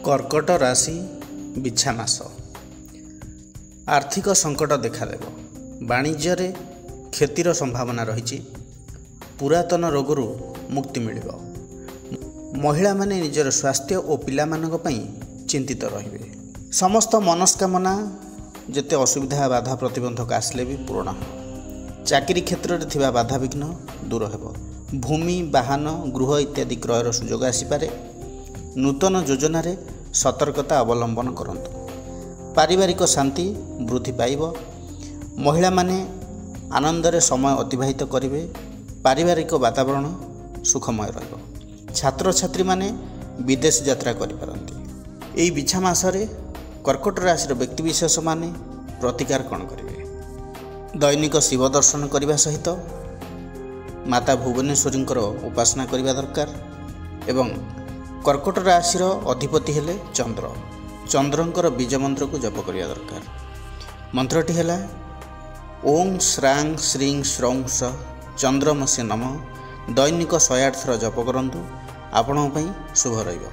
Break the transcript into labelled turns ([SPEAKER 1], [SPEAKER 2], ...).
[SPEAKER 1] कर्कट राशि बिछा मास आर्थिक संकट देखादेव। वाणिज्य रे क्षतिर संभावना रही। पुरातन रोगरू मुक्ति मिलिब। महिला माने निजर स्वास्थ्य और पिला मानक पई चिंतित रहिबे। समस्त मनस्कामना जेते असुविधा बाधा प्रतिबंधक आसले भी पूर्ण हो। चाकरी क्षेत्र में थिबा बाधा विघ्न दूर हेब। भूमि वाहन गृह इत्यादि क्रयर सुजोग आसीपारे। नूतन योजन सतर्कता अवलंबन करंतु। पारिवारिक शांति वृद्धि पाइब। महिला माने आनंद रे समय अतिबाहित करिवे। पारिवारिक वातावरण सुखमय रहिब। छात्र छात्री माने विदेश यात्रा करि पारंती। एई बिछा मासरे कर्कट राशि व्यक्तिविशेष माने प्रतिकार कौन करिवे? दैनिक शिव दर्शन करने सहित माता भुवनेश्वरी उपासना करने दरकार। एवं कर्कट राशि अधिपति हेले चंद्र। चंद्रंकर बीज मंत्र को जप करने दरकार। मंत्रटी है ओं श्रांग श्रीं श्रौं स चंद्रमसे नमः। दैनिक 108 थर जप करंतु। आपणों शुभ रहिब।